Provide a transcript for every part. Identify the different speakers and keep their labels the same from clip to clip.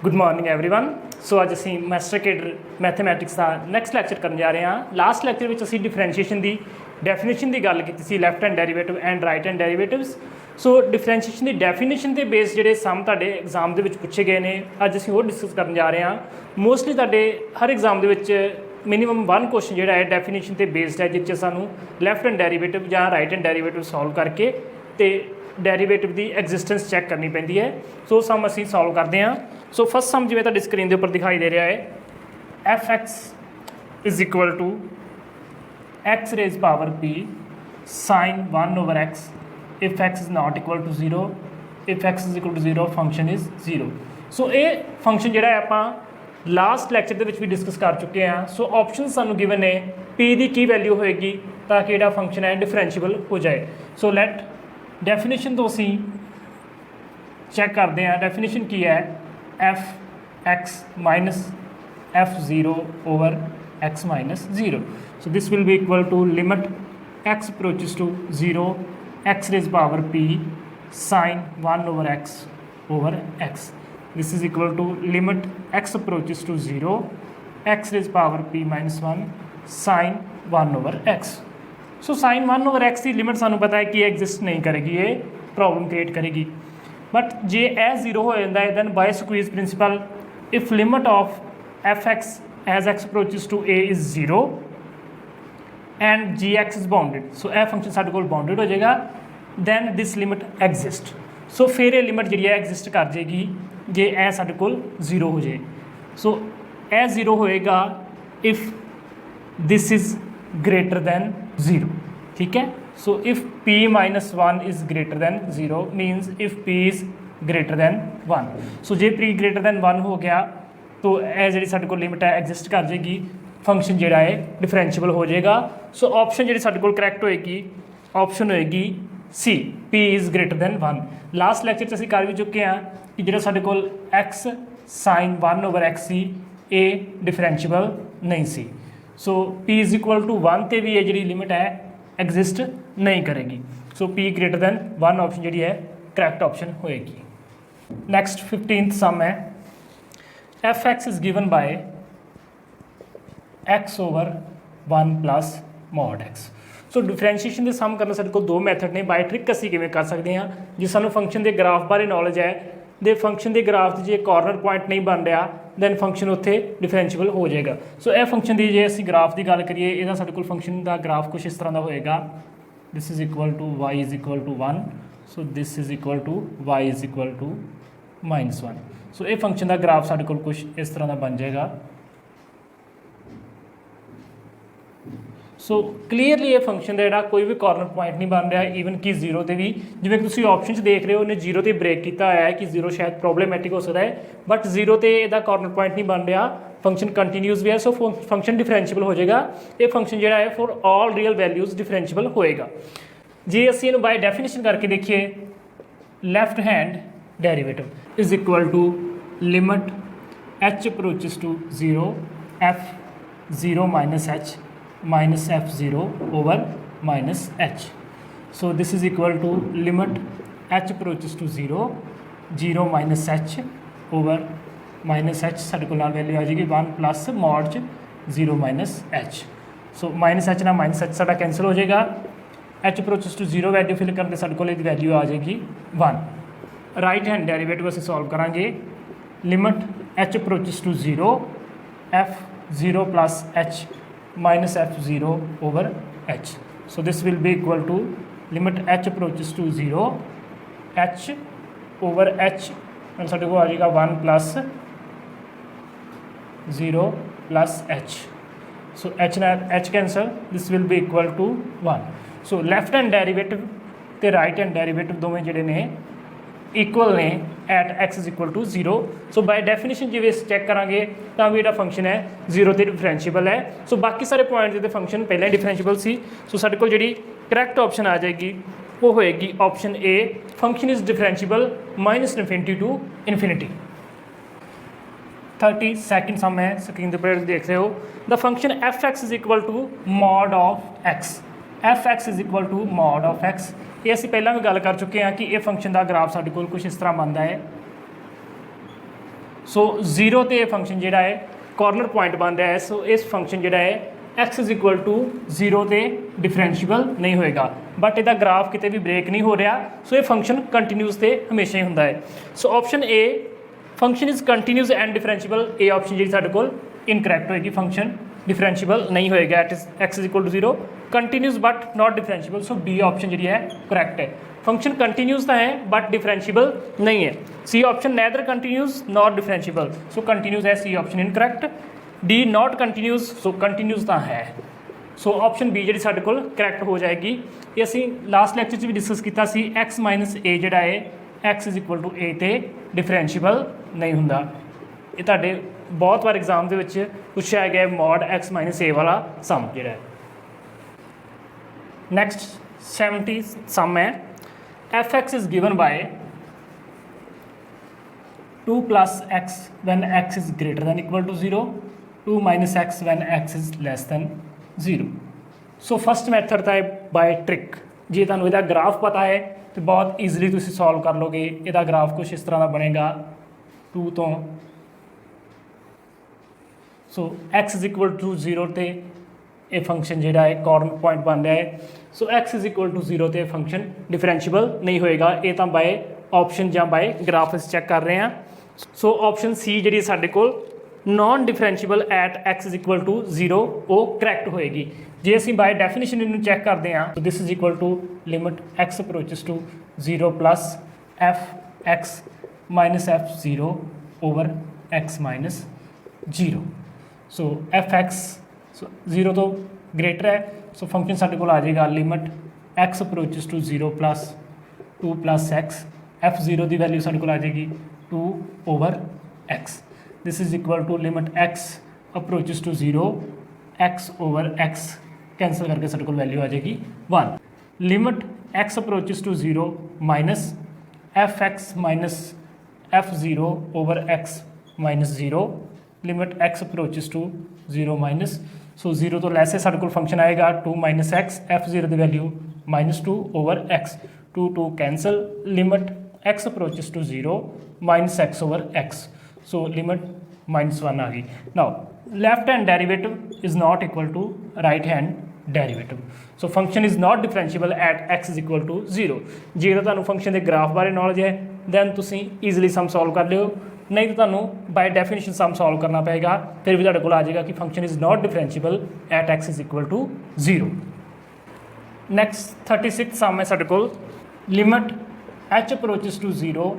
Speaker 1: Good morning everyone. So अज असी master cadre mathematics का नैक्सट लैक्चर करने जा रहे हैं। लास्ट लैक्चर में असी डिफरेंशिएशन की डेफिनेशन की गल की left hand derivative and right hand derivatives. So differentiation की डेफिनेशन के बेस जोड़े सम तुहाडे एग्जाम के पूछे गए हैं, अज असी वो डिस्कस करने जा रहे हैं। मोस्टली तुहाडे हर एग्जाम के मिनीमम वन क्वेश्चन जोड़ा है डेफिनेशन से बेस्ड है, जिस सानू लैफ्ट हैंड डेरीवेटिव या राइट हैंड डेरीवेटिव सॉल्व करके तो डेरीवेटिव की एग्जिस्टेंस चैक करनी पैंदी है। सो सम असी सॉल्व करते हैं। सो फस्ट सम जिवें तुहाडी स्क्रीन के उपर दिखाई दे रहा है, F x is equal to x raise power p sine 1/x if x is not equal to 0, if x is equal to 0 function is 0। So ये फंक्शन जोड़ा है आप लास्ट लैक्चर के भी डिस्कस कर चुके हैं। सो ऑप्शन सानू गिवन है पी की की वैल्यू होएगी ताकि जो फंक्शन है डिफरेंशिएबल हो जाए। सो लैट डेफिनेशन तो असी चैक करते हैं। डेफिनेशन की है F x minus f zero over x minus zero. So this will be equal to limit x approaches to 0 x raise power p sine 1/x over x. This is equal to limit x approaches to 0 x raised power p minus 1 sin 1/x। So sin 1/x की limit सानू पता है कि exist नहीं करेगी, ये problem create करेगी। But जे ए 0 हो जाता है then by squeeze principle if limit of F X as X approaches to A is 0 and G X is bounded. So यह फंक्शन साढ़े को बाउंडेड हो जाएगा, then this limit exist. So फिर ये लिमिट जी एग्जिस्ट कर जाएगी जे ए साढ़े को 0 हो जाए। सो ए 0 होएगा if this is greater than 0, ठीक है। So if p minus 1 is greater than 0 मीनस if p is greater than 1। So J p greater than 1 हो गया तो ए जी साढ़े को लिमिट है एग्जिस्ट कर जाएगी, फंक्शन जोड़ा है डिफरेंशिएबल हो जाएगा। सो ऑप्शन जी साढ़े को करैक्ट होएगी, ऑप्शन होएगी सी, p is greater than 1। Last lecture असीं कर भी चुके हैं कि जो साढ़े को एक्स साइन 1/x सी ए डिफरेंशिएबल नहीं सी। सो p इज़ इक्वल टू 1 ते भी ये जी लिमिट है एग्जिस्ट नहीं करेगी। सो p ग्रेटर दैन 1 ऑप्शन जी है करैक्ट ऑप्शन होएगी। नैक्सट 15th सम है, F x is given bye x over 1 plus mod x. So differentiation के सम करना साढ़े को दो मैथड ने। बाय ट्रिक असी किवें कर सकते हैं, जे सानू फंक्शन के ग्राफ बारे नॉलेज है दे फंक्शन के ग्राफ जे कॉर्नर पॉइंट नहीं बन रहा दैन फंक्शन उत्थे डिफरेंशिएबल हो जाएगा। सो यह फंक्शन की जे असी ग्राफ की गल करिए, यदा साढ़े को फंक्शन का ग्राफ कुछ इस तरह का होएगा, this is equal to y is equal to 1, so this is equal to y is equal to -1। So ये फंक्शन का ग्राफ साढ़े को कुछ इस तरह का बन जाएगा। सो क्लीयरली ये फंक्शन का जोड़ा कोई भी कॉर्नर पॉइंट नहीं बन रहा, ईवन कि 0 ते भी जिवें तुसीं ऑप्शन देख रहे हो उन्हें 0 ते ब्रेक किया है कि 0 शायद प्रॉब्लमैटिक हो सकता है, बट 0 ते इहदा कॉर्नर पॉइंट नहीं बन रहा, फंक्शन कंटीन्यूस भी है। सो फंक्शन डिफरेंशिएबल हो जाएगा। ये फंक्शन जोड़ा है for all real values differentiable होएगा। जे असीं इहनूं बाय डेफिनेशन करके देखिए, left hand derivative is equal to limit H approaches to 0 f 0 minus h minus f0 over minus h। So this is equal to limit h approaches to 0 0 minus h over minus h साढ़े को value आ जाएगी 1 plus mod 0 minus h। So minus h ना minus h साढ़ा cancel हो जाएगा, h approaches to 0 value fill करके साढ़े को वैल्यू आ जाएगी 1। राइट हैंड डेरीवेटिव असीं सॉल्व करांगे, limit h approaches to 0 f 0 plus h minus f0 over h। so this will be equal to limit h approaches to 0 h over h और साढ़े को आ जाएगा 1 plus 0 plus h। So h ना h cancel, this will be equal to 1। So left hand derivative ते right hand derivative दोवें जिहड़े ने इक्वल ने at x is equal to 0। So by definition जिवें चैक करांगे तो भी जो फंक्शन है 0 ते डिफरेंशिएबल है। सो बाकी सारे पॉइंट जो फंक्शन पहले डिफरेंशिएबल सी। सो साढ़े को जी करैक्ट ऑप्शन आ जाएगी वो होएगी option A, function is differentiable -∞ to infinity. 32nd sum है, स्क्रीन पर देख रहे हो, the function f x is equal to mod of x. F x is equal to mod of x. ये असीं पहलां भी गल कर चुके हैं कि ये फंक्शन का ग्राफ साढ़े कोल कुछ इस तरह बनता है, सो 0 ਤੇ ਇਹ ਫੰਕਸ਼ਨ ਜਿਹੜਾ ਹੈ ਕਾਰਨਰ ਪੁਆਇੰਟ ਬਣ ਰਿਹਾ ਹੈ। ਸੋ ਇਸ ਫੰਕਸ਼ਨ ਜਿਹੜਾ ਹੈ x ਇਜ਼ ਇਕੁਅਲ ਟੂ 0 ਤੇ ਡਿਫਰੈਂਸ਼ੀਬਲ ਨਹੀਂ ਹੋਏਗਾ, ਬਟ ਇਹਦਾ ਗ੍ਰਾਫ ਕਿਤੇ ਵੀ ਬ੍ਰੇਕ ਨਹੀਂ ਹੋ ਰਿਹਾ। ਸੋ ਇਹ ਫੰਕਸ਼ਨ ਕੰਟੀਨਿਊਸ ਤੇ ਹਮੇਸ਼ਾ ਹੀ ਹੁੰਦਾ ਹੈ। So option A function is continuous and differentiable, ਇਹ ਆਪਸ਼ਨ ਜਿਹੜੀ ਸਾਡੇ ਕੋਲ ਇਨਕਰੈਕਟ ਹੋਏਗੀ, ਫੰਕਸ਼ਨ डिफरेंशिबल नहीं होएगा at x is equal to 0, continuous but not differentiable. So B option जी है करैक्ट है। फंक्शन कंटिन्यूस तो है बट डिफरेंशिबल नहीं है। C option neither continuous not differentiable, so continuous है, C option incorrect. D not continuous, so continuous तो है। सो ऑप्शन बी जी साढ़े को करैक्ट हो जाएगी। ये असी लास्ट लैक्चर भी डिस्कस किया सी एक्स माइनस ए जोड़ा है एक्स इज इक्वल टू ए तो डिफरेंशिबल नहीं होंदा। ये तुहाडे बहुत बार एग्जाम के पूछा गया मॉड एक्स माइनस ए वाला सम जोड़ा है। नैक्सट 70 सम है F x is given by 2 plus x when x is greater than equal to 0, 2 minus x when x is less than 0। So first method था बाय ट्रिक। जे तुहानूं इहदा graph पता है तो बहुत ईजिली तुसीं सॉल्व कर लोगे। इहदा ग्राफ कुछ इस तरह का बनेगा 2 तो सो एक्स इज इक्वल टू 0 तो यह फंक्शन जोड़ा है कॉर्नर पॉइंट बन रहा है। So X is equal to 0 तो यह फंक्शन डिफरेंशिबल नहीं होएगा। ये तो बाय ऑप्शन या बाय ग्राफ चैक कर रहे हैं। सो ऑप्शन सी जी साढ़े को non differentiable at x is equal to 0 वो करैक्ट होएगी। जे असीं बाय डेफिनेशन इनू चैक करते हैं तो this is equal to limit x approaches to 0 plus f x minus F 0 over x minus 0। So f x 0 तो ग्रेटर है, so function साढ़े को आ जाएगा limit x approaches to 0 plus 2 plus X, F 0 की वैल्यू साढ़े को आ जाएगी 2 over X. This is equal to limit x approaches to 0 X over X cancel करके साढ़े को वैल्यू आ जाएगी 1। Limit x approaches to 0 minus X minus F 0 over x minus 0, limit x approaches to 0 minus, so 0 तो lace है साढ़े को function आएगा 2 माइनस एक्स, एफ 0 की value minus 2 over X, 2 2 cancel, limit x approaches to 0 minus X over X, so limit minus 1 आ गई। Now left hand derivative is not equal to right hand derivative. So function is not differentiable at x is equal to 0। जे तो तुहानूं function के graph बारे knowledge है then तुसीं easily sum solve कर लियो, नहीं तो तुहानूं बाय डेफिनेशन सम सॉल्व करना पएगा, फिर भी तुहाडे कोल आ जाएगा कि function is not differentiable at x is equal to 0। Next 36 sum है साडे कोल limit H approaches to 0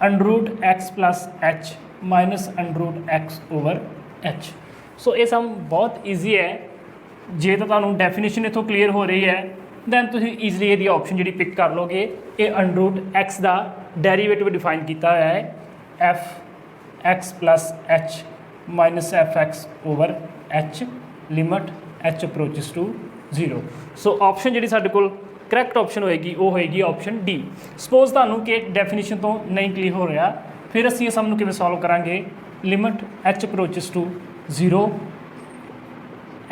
Speaker 1: under root x plus H minus under root X over H. So ये सम बहुत ईजी है। जे तो तुहानूं डेफिनेशन इत्थों क्लीयर हो रही है दैन तुसीं ईजिली इहदी ऑप्शन जिहड़ी पिक कर लोगे। ये अंडर रूट एक्स का डेरीवेटिव डिफाइन किया होया है F X plus H minus F X over H, limit H approaches to 0। So option जी साढ़े को करैक्ट ऑप्शन होएगी वो होएगी ऑप्शन डी। सपोज तुहानूं कि डेफिनेशन तो नहीं क्लीयर हो रहा, फिर असीं इस सम नूं किवें सॉल्व करांगे। Limit H approaches to 0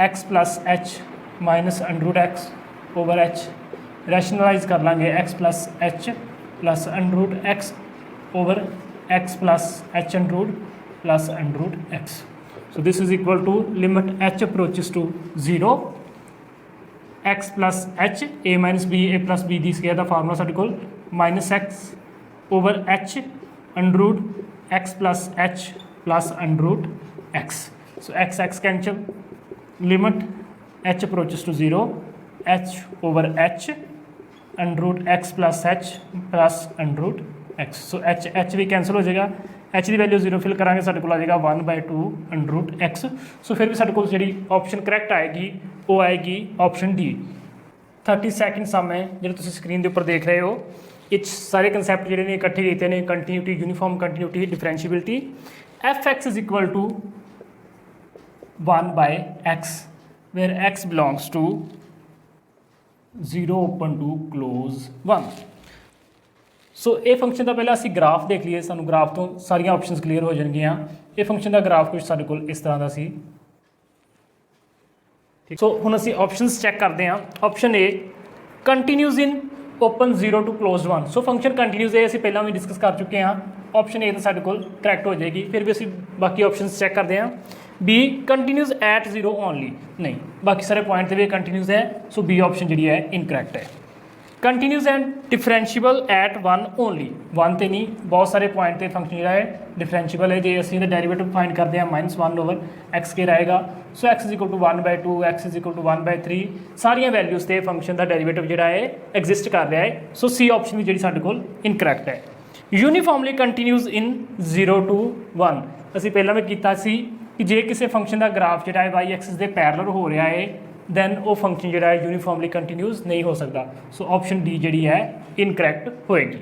Speaker 1: X plus H minus under root X over H, rationalise कर लाँगे X plus H plus under root X over X plus H under root plus under root x. So this is equal to limit H approaches to 0 X plus H A minus B, A plus B दी square का formula साढ़े को minus X over H under root x plus H plus under root x. So x x cancel, limit H approaches to 0 h over H under root x plus H plus under root x. So h h भी cancel हो जाएगा, H की value 0 fill करांगे साढ़े को आ जाएगा 1/2 under root x. सो फिर भी साढ़े को जी ऑप्शन करैक्ट आएगी वो आएगी ऑप्शन डी। 32 सम है जो तुम स्क्रीन के उपर देख रहे हो, ये सारे कंसैप्ट जोड़े ने इकट्ठे किए हैं continuity, uniform continuity, differentiability. F x is equal to 1/x where x belongs to 0 open to close 1। So ये फंक्शन का पहले असी ग्राफ देख लीए, सानू ग्राफ तो सारिया ऑप्शनस क्लीयर हो जाएगियाँ। ये फंक्शन का ग्राफ कुछ साढ़े को इस तरह का सी। सो हुण असी ऑप्शनस चैक करते हैं। Option A continues in open 0 to close 1। So function continues है असी पहला भी डिस्कस कर चुके हैं। ਆਪਸ਼ਨ ਏ ਤਾਂ ਸਾਡੇ ਕੋਲ ਕਰੈਕਟ ਹੋ ਜਾਏਗੀ। ਫਿਰ ਵੀ ਅਸੀਂ ਬਾਕੀ ਆਪਸ਼ਨਸ ਚੈੱਕ ਕਰਦੇ ਹਾਂ। ਬੀ ਕੰਟੀਨਿਊਸ ਐਟ 0 ਓਨਲੀ, ਨਹੀਂ ਬਾਕੀ ਸਾਰੇ ਪੁਆਇੰਟ 'ਤੇ ਵੀ ਕੰਟੀਨਿਊਸ ਹੈ, ਸੋ ਬੀ ਆਪਸ਼ਨ ਜਿਹੜੀ ਹੈ ਇਨਕਰੈਕਟ ਹੈ। ਕੰਟੀਨਿਊਸ ਐਂਡ ਡਿਫਰੈਂਸ਼ੀਬਲ ਐਟ 1 ਓਨਲੀ, 1 ਤੇ ਨਹੀਂ, ਬਹੁਤ ਸਾਰੇ ਪੁਆਇੰਟ 'ਤੇ ਫੰਕਸ਼ਨ ਜਿਹੜਾ ਹੈ ਡਿਫਰੈਂਸ਼ੀਬਲ ਹੈ। ਜੇ ਅਸੀਂ ਇਹਦਾ ਡੈਰੀਵੇਟਿਵ ਫਾਈਂਡ ਕਰਦੇ ਹਾਂ -1/x² ਆਏਗਾ। ਸੋ x = 1/2, x = 1/3, ਸਾਰੀਆਂ ਵੈਲਿਊਜ਼ 'ਤੇ ਫੰਕਸ਼ਨ ਦਾ ਡੈਰੀਵੇਟਿਵ ਜਿਹੜਾ ਹੈ ਐਗਜ਼ਿਸਟ ਕਰ ਰਿਹਾ ਹੈ। ਸੋ ਸੀ ਆਪਸ਼ਨ ਵੀ ਜਿਹੜੀ ਸਾਡੇ ਕੋਲ ਇਨਕਰੈਕਟ ਹੈ। ਯੂਨੀਫਾਰਮਲੀ ਕੰਟੀਨਿਊਸ ਇਨ 0 to 1, ਅਸੀਂ ਪਹਿਲਾਂ ਵੀ ਕੀਤਾ ਸੀ ਕਿ ਜੇ ਕਿਸੇ ਫੰਕਸ਼ਨ ਦਾ ਗ੍ਰਾਫ ਜਿਹੜਾ ਹੈ y ਐਕਸਿਸ ਦੇ ਪੈਰਲਲ ਹੋ ਰਿਹਾ ਹੈ ਦੈਨ ਉਹ ਫੰਕਸ਼ਨ ਜਿਹੜਾ ਹੈ ਯੂਨੀਫਾਰਮਲੀ ਕੰਟੀਨਿਊਸ ਨਹੀਂ ਹੋ ਸਕਦਾ। ਸੋ ਆਪਸ਼ਨ ਡੀ ਜਿਹੜੀ ਹੈ ਇਨਕਰੈਕਟ ਹੋਏਗੀ।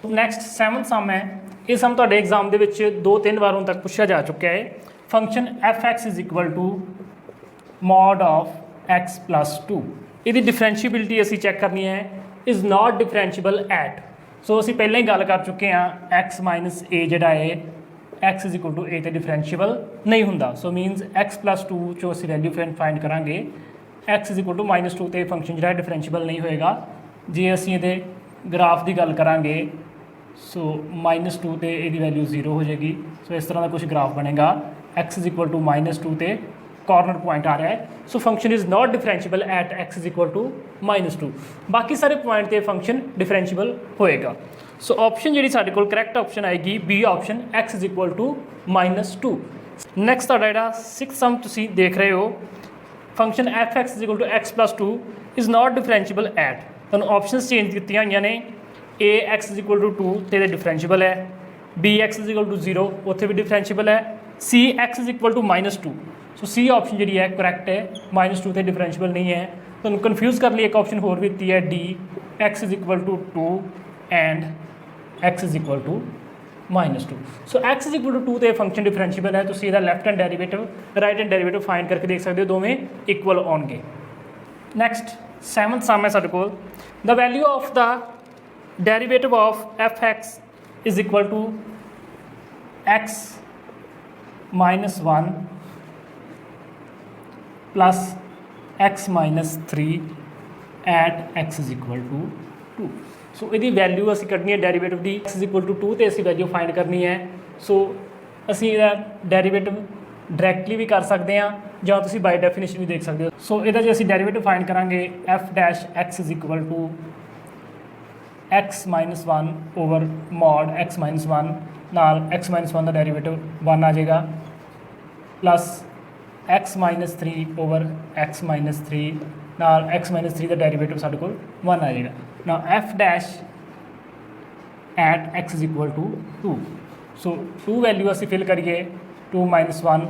Speaker 1: ਨੈਕਸਟ 7th ਸਮ ਹੈ। ਇਹ ਸਮ ਤੁਹਾਡੇ ਐਗਜ਼ਾਮ ਦੇ ਵਿੱਚ 2-3 ਵਾਰ ਹੁਣ ਤੱਕ ਪੁੱਛਿਆ ਜਾ ਚੁੱਕਿਆ ਹੈ। Function f(x) = mod of x + 2, ਇਹਦੀ ਡਿਫਰੈਂਸ਼ੀਬਿਲਿਟੀ ਅਸੀਂ ਚੈੱਕ ਕਰਨੀ ਹੈ। ਇਜ਼ ਨਾਟ ਡਿਫਰੈਂਸ਼ੀਬਲ ਐਟ, ਸੋ ਅਸੀਂ ਪਹਿਲਾਂ ਹੀ ਗੱਲ ਕਰ ਚੁੱਕੇ ਹਾਂ x - a ਜਿਹੜਾ ਹੈ x = a ਤੇ ਡਿਫਰੈਂਸ਼ੀਬਲ ਨਹੀਂ ਹੁੰਦਾ। ਸੋ ਮੀਨਸ x + 2 ਚੋਂ ਅਸੀਂ ਵੈਲਿਊ ਫਾਈਂਡ ਕਰਾਂਗੇ, x = -2 ਤੇ ਫੰਕਸ਼ਨ ਜਿਹੜਾ ਡਿਫਰੈਂਸ਼ੀਬਲ ਨਹੀਂ ਹੋਏਗਾ। ਜੇ ਅਸੀਂ ਇਹਦੇ ਗ੍ਰਾਫ ਦੀ ਗੱਲ ਕਰਾਂਗੇ ਸੋ -2 ਤੇ ਇਹਦੀ ਵੈਲਿਊ 0 ਹੋ ਜਾਏਗੀ। ਸੋ ਇਸ ਤਰ੍ਹਾਂ ਦਾ ਕੁਝ ਗ੍ਰਾਫ ਬਣੇਗਾ, x = -2 ਤੇ ਕਾਰਨਰ ਪੁਆਇੰਟ ਆ ਰਿਹਾ ਹੈ। So function is not differentiable at x = -2। ਬਾਕੀ ਸਾਰੇ ਪੁਆਇੰਟ 'ਤੇ ਫੰਕਸ਼ਨ ਡਿਫਰੈਂਸ਼ੀਬਲ ਹੋਏਗਾ। ਸੋ ਆਪਸ਼ਨ ਜਿਹੜੀ ਸਾਡੇ ਕੋਲ ਕਰੈਕਟ ਆਪਸ਼ਨ ਆਏਗੀ ਬੀ ਆਪਸ਼ਨ, x = -2। ਨੈਕਸਟ ਤੁਹਾਡਾ ਜਿਹੜਾ 6th ਸਮ ਤੁਸੀਂ ਦੇਖ ਰਹੇ ਹੋ, function f(x) = x + 2 is not differentiable at, ਤੁਹਾਨੂੰ ਆਪਸ਼ਨਸ ਚੇਂਜ ਕੀਤੀਆਂ ਹੋਈਆਂ ਨੇ। ax = 2 ਤੇ ਇਹਦੇ ਡਿਫਰੈਂਸ਼ੀਬਲ ਹੈ, bx = 0 ਉੱਥੇ ਵੀ ਡਿਫਰੈਂਸ਼ੀਬਲ ਹੈ, cx = -2। ਸੋ ਸੀ ਆਪਸ਼ਨ ਜਿਹੜੀ ਹੈ ਕਰੈਕਟ ਹੈ, -2 ਤੇ ਡਿਫਰੈਂਸ਼ੀਬਲ ਨਹੀਂ ਹੈ। ਤੁਹਾਨੂੰ ਕਨਫਿਊਜ਼ ਕਰਨ ਲਈ ਇੱਕ ਆਪਸ਼ਨ ਹੋਰ ਵੀ ਦਿੱਤੀ ਹੈ D, x = 2 and x = -2। So x = 2 ਤੇ ਫੰਕਸ਼ਨ ਡਿਫਰੈਂਸ਼ੀਬਲ ਹੈ। ਤੁਸੀਂ ਇਹਦਾ left hand derivative, right hand derivative find ਕਰਕੇ ਦੇਖ ਸਕਦੇ ਹੋ, ਦੋਵੇਂ ਇਕੁਅਲ ਆਉਣਗੇ। ਨੈਕਸਟ 7th ਸਮ ਹੈ ਸਾਡੇ ਕੋਲ, ਦ ਵੈਲਿਊ ਆਫ ਦਾ derivative of f(x) = x - 1 plus x - 3 at x = 2। ਸੋ ਇਹਦੀ ਵੈਲਿਊ ਅਸੀਂ ਕੱਢਣੀ ਹੈ ਡੈਰੀਵੇਟਿਵ ਦੀ, x = 2 ਤੇ ਅਸੀਂ ਵੈਲਿਊ ਫਾਈਂਡ ਕਰਨੀ ਹੈ। ਸੋ ਅਸੀਂ ਇਹਦਾ ਡੈਰੀਵੇਟਿਵ ਡਾਇਰੈਕਟਲੀ ਵੀ ਕਰ ਸਕਦੇ ਹਾਂ ਜਾਂ ਤੁਸੀਂ ਬਾਈ ਡੈਫੀਨੇਸ਼ਨ ਵੀ ਦੇਖ ਸਕਦੇ ਹੋ। ਸੋ ਇਹਦਾ ਜੇ ਅਸੀਂ ਡੈਰੀਵੇਟਿਵ ਫਾਈਂਡ ਕਰਾਂਗੇ f(x) = x - 1 over mode x - 1 ਨਾਲ x - 1 ਦਾ ਡੈਰੀਵੇਟਿਵ 1 ਆ ਜਾਏਗਾ, ਪਲੱਸ x - 3 ਓਵਰ x - 3 ਨਾਲ x - 3 ਦਾ ਡੈਰੀਵੇਟਿਵ ਸਾਡੇ ਕੋਲ 1 ਆ ਜਾਏਗਾ। ਨਾ f' at x = 2। So 2 value ਅਸੀਂ ਫਿਲ ਕਰੀਏ, 2 - 1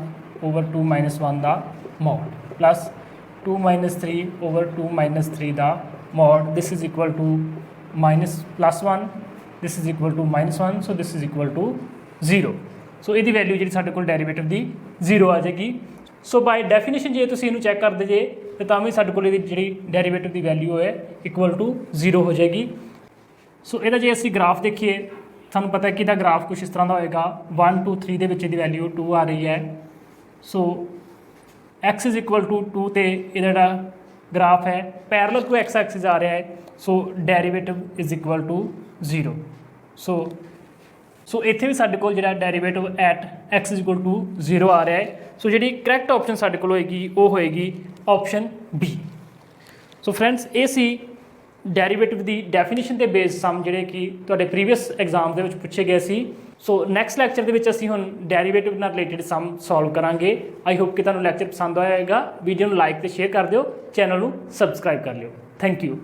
Speaker 1: ਓਵਰ 2 - 1 ਦਾ ਮੋਡ ਪਲੱਸ 2 - 3 ਓਵਰ 2 - 3 ਦਾ mod, this is equal to -+1, this is equal to -1, so this is equal to 0। So ਇਹਦੀ ਵੈਲਿਊ ਜਿਹੜੀ ਸਾਡੇ ਕੋਲ ਡੈਰੀਵੇਟਿਵ ਦੀ 0 ਆ ਜਾਏਗੀ। ਸੋ ਬਾਈ ਡੈਫੀਨੇਸ਼ਨ ਜੇ ਤੁਸੀਂ ਇਹਨੂੰ ਚੈੱਕ ਕਰਦੇ ਜੇ ਤੇ ਤਾਂ ਵੀ ਸਾਡੇ ਕੋਲ ਇਹਦੀ ਜਿਹੜੀ ਡੈਰੀਵੇਟਿਵ ਦੀ ਵੈਲਿਊ ਹੈ ਇਕੁਅਲ ਟੂ 0 ਹੋ ਜਾਏਗੀ। ਸੋ ਇਹਦਾ ਜੇ ਅਸੀਂ ਗ੍ਰਾਫ ਦੇਖੀਏ, ਤੁਹਾਨੂੰ ਪਤਾ ਕਿ ਇਹਦਾ ਗ੍ਰਾਫ ਕੁਛ ਇਸ ਤਰ੍ਹਾਂ ਦਾ ਹੋਏਗਾ, 1 2 3 ਦੇ ਵਿੱਚ ਇਹਦੀ ਵੈਲਿਊ 2 ਆ ਰਹੀ ਹੈ। ਸੋ x = 2 ਤੇ ਇਹਦਾ ਜਿਹੜਾ ਗ੍ਰਾਫ ਹੈ ਪੈਰਲਲ ਟੂ x ਐਕਸਿਸ ਆ ਰਿਹਾ ਹੈ। ਸੋ ਡੈਰੀਵੇਟਿਵ ਇਜ਼ ਇਕੁਅਲ ਟੂ 0। ਸੋ ਇੱਥੇ ਵੀ ਸਾਡੇ ਕੋਲ ਜਿਹੜਾ ਡੈਰੀਵੇਟਿਵ ਐਟ x = 0 ਆ ਰਿਹਾ ਹੈ। ਸੋ ਜਿਹੜੀ ਕਰੈਕਟ ਆਪਸ਼ਨ ਸਾਡੇ ਕੋਲ ਹੋਏਗੀ ਉਹ ਹੋਏਗੀ ਆਪਸ਼ਨ ਬੀ। ਸੋ ਫਰੈਂਡਸ ਇਹ ਸੀ ਡੈਰੀਵੇਟਿਵ ਦੀ ਡੈਫੀਨੇਸ਼ਨ ਤੇ ਬੇਸਡ ਸਮ ਜਿਹੜੇ ਕਿ ਤੁਹਾਡੇ ਪ੍ਰੀਵੀਅਸ ਐਗਜ਼ਾਮ ਦੇ ਵਿੱਚ ਪੁੱਛੇ ਗਏ ਸੀ। ਸੋ ਨੈਕਸਟ ਲੈਕਚਰ ਦੇ ਵਿੱਚ ਅਸੀਂ ਹੁਣ ਡੈਰੀਵੇਟਿਵ ਨਾਲ ਰਿਲੇਟਡ ਸਮ ਸੋਲਵ ਕਰਾਂਗੇ। ਆਈ ਹੋਪ ਕਿ ਤੁਹਾਨੂੰ ਲੈਕਚਰ ਪਸੰਦ ਆਇਆ ਹੋਏਗਾ। ਵੀਡੀਓ ਨੂੰ ਲਾਈਕ ਤੇ ਸ਼ੇਅਰ ਕਰ ਦਿਓ, ਚੈਨਲ ਨੂੰ ਸਬਸਕ੍ਰਾਈਬ ਕਰ ਲਿਓ। Thank you.